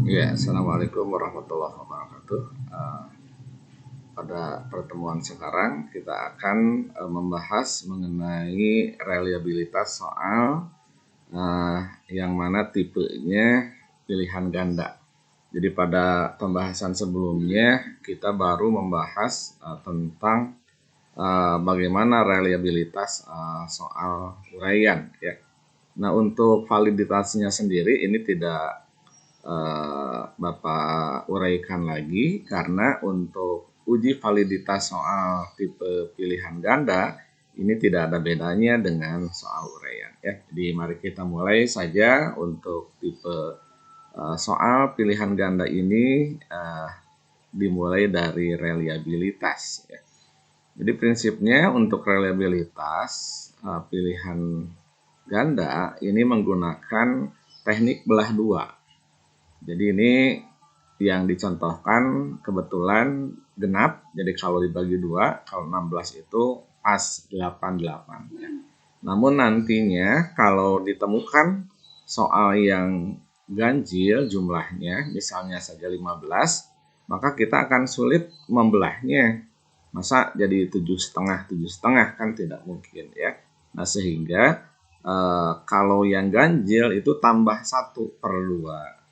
Ya, Assalamualaikum warahmatullahi wabarakatuh. Pada pertemuan sekarang kita akan membahas mengenai reliabilitas soal yang mana tipenya pilihan ganda. Jadi pada pembahasan sebelumnya kita baru membahas tentang bagaimana reliabilitas soal uraian ya. Nah, untuk validitasnya sendiri ini tidak Bapak uraikan lagi karena untuk uji validitas soal tipe pilihan ganda ini tidak ada bedanya dengan soal uraian ya. Jadi mari kita mulai saja untuk tipe soal pilihan ganda ini dimulai dari reliabilitas ya. Jadi prinsipnya untuk reliabilitas pilihan ganda ini menggunakan teknik belah dua. Jadi ini yang dicontohkan kebetulan genap. Jadi kalau dibagi 2, kalau 16 itu pas 88. Namun nantinya kalau ditemukan soal yang ganjil jumlahnya, misalnya saja 15, maka kita akan sulit membelahnya. Masa jadi 7,5 kan tidak mungkin ya. Nah sehingga kalau yang ganjil itu tambah 1/2.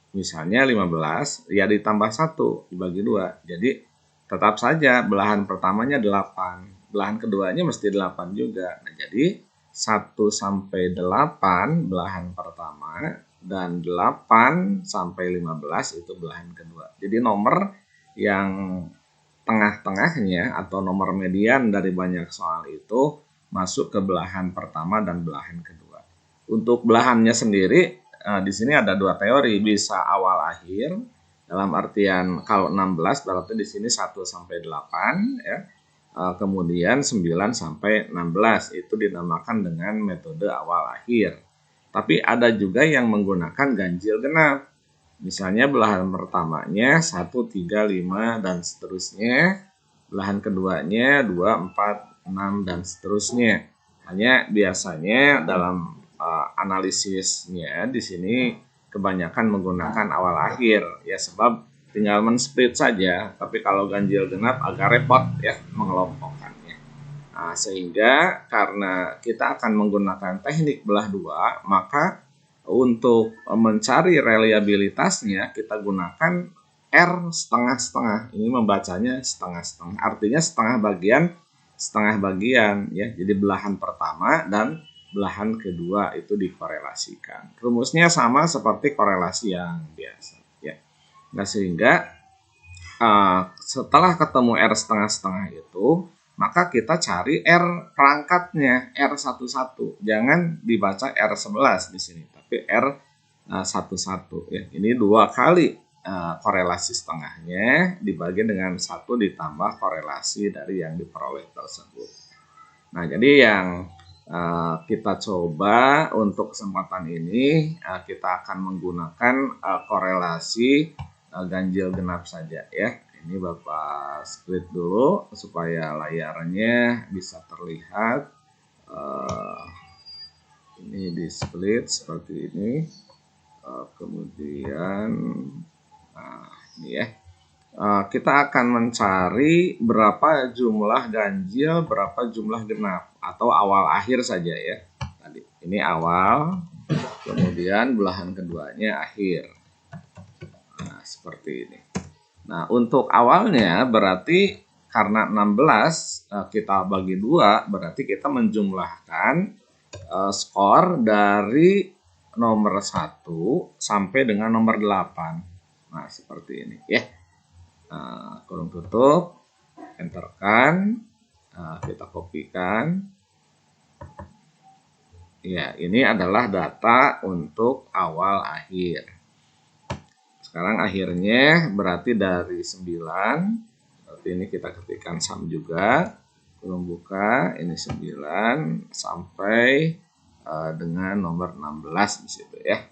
Misalnya 15, ya ditambah 1 dibagi 2. Jadi tetap saja belahan pertamanya 8. Belahan keduanya mesti 8 juga. Nah, jadi 1 sampai 8 belahan pertama dan 8 sampai 15 itu belahan kedua. Jadi nomor yang tengah-tengahnya atau nomor median dari banyak soal itu masuk ke belahan pertama dan belahan kedua. Untuk belahannya sendiri di sini ada dua teori, bisa awal akhir dalam artian kalau 16 berarti di sini 1 sampai 8 ya. Kemudian 9 sampai 16 itu dinamakan dengan metode awal akhir. Tapi ada juga yang menggunakan ganjil genap. Misalnya belahan pertamanya 1, 3, 5 dan seterusnya. Belahan keduanya 2, 4, 6 dan seterusnya. Hanya biasanya dalam analisisnya di sini kebanyakan menggunakan awal akhir ya, sebab tinggal men-split saja. Tapi kalau ganjil genap agak repot ya mengelompokkannya. Nah, sehingga karena kita akan menggunakan teknik belah dua, maka untuk mencari reliabilitasnya kita gunakan R setengah-setengah. Ini membacanya setengah-setengah. Artinya setengah bagian ya. Jadi belahan pertama dan belahan kedua itu dikorelasikan. Rumusnya sama seperti korelasi yang biasa ya. Nah, sehingga setelah ketemu R setengah-setengah itu, maka kita cari R perangkatnya, R11. Jangan dibaca R11 di sini, tapi R11 ya. Ini 2 kali korelasi setengahnya dibagi dengan 1 ditambah korelasi dari yang diperoleh tersebut. Nah, jadi yang kita coba untuk kesempatan ini kita akan menggunakan korelasi ganjil genap saja ya. Ini Bapak split dulu supaya layarnya bisa terlihat. Ini di split seperti ini. Kemudian ini ya. Kita akan mencari berapa jumlah ganjil, berapa jumlah genap, atau awal akhir saja ya. Tadi ini awal, kemudian belahan keduanya akhir. Nah, seperti ini. Nah, untuk awalnya berarti karena 16 kita bagi 2, berarti kita menjumlahkan skor dari nomor 1 sampai dengan nomor 8. Nah, seperti ini ya. Kurung tutup, enterkan, kita kopikan. Ya, ini adalah data untuk awal akhir. Sekarang akhirnya berarti dari 9, berarti ini kita ketikkan sum juga, kurung buka, ini 9 sampai dengan nomor 16 di situ ya.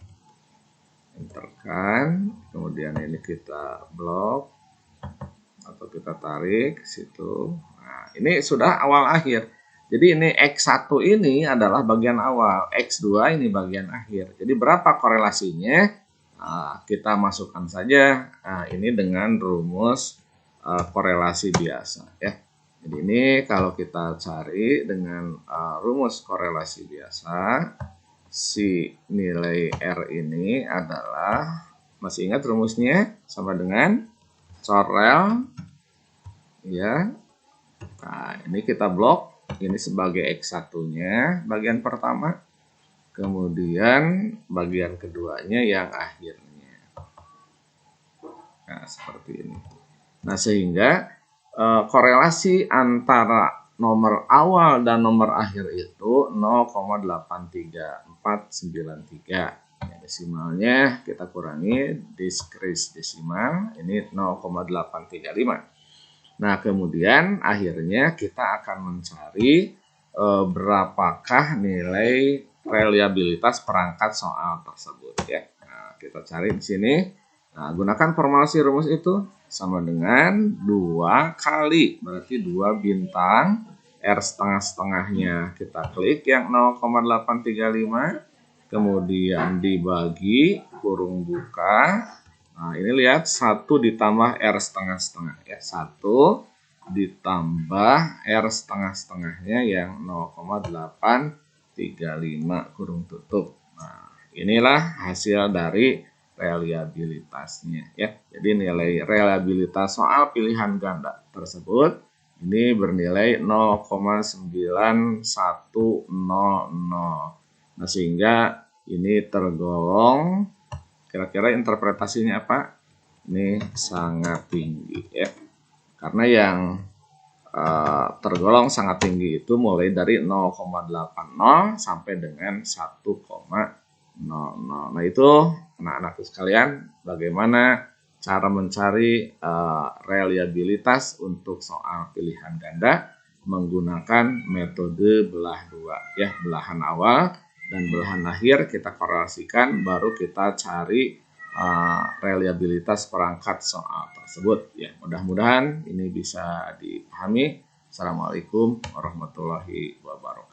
Enterkan, kemudian ini kita blok atau kita tarik ke situ. Nah, ini sudah awal akhir. Jadi ini X1 ini adalah bagian awal, X2 ini bagian akhir. Jadi berapa korelasinya? kita masukkan saja ini dengan rumus korelasi biasa ya. Jadi ini kalau kita cari dengan rumus korelasi biasa, si nilai R ini adalah, masih ingat rumusnya, sama dengan corel ya. Nah, ini kita blok, ini sebagai X1-nya bagian pertama, kemudian bagian keduanya yang akhirnya. Nah, seperti ini. Nah, sehingga korelasi antara nomor awal dan nomor akhir itu 0,83493. Ya, desimalnya kita kurangi diskris desimal, ini 0,835. Nah, kemudian akhirnya kita akan mencari berapakah nilai reliabilitas perangkat soal tersebut ya. Nah, kita cari di sini. Nah, gunakan formulasi rumus itu sama dengan 2 kali, berarti 2 bintang, R setengah-setengahnya kita klik yang 0,835, kemudian dibagi, kurung buka. Nah, ini lihat 1 ditambah R setengah-setengah ya. 1 ditambah R setengah-setengahnya yang 0,835 kurung tutup. Nah, inilah hasil dari reliabilitasnya ya. Jadi nilai reliabilitas soal pilihan ganda tersebut ini bernilai 0,9100. Nah, sehingga ini tergolong, kira-kira interpretasinya apa? Ini sangat tinggi ya. Karena yang tergolong sangat tinggi itu mulai dari 0,80 sampai dengan 1,00. Nah, itu anak-anakku sekalian, bagaimana cara mencari reliabilitas untuk soal pilihan ganda menggunakan metode belah dua ya, belahan awal dan belahan akhir kita korelasikan, baru kita cari reliabilitas perangkat soal tersebut ya. Mudah-mudahan ini bisa dipahami. Assalamualaikum warahmatullahi wabarakatuh.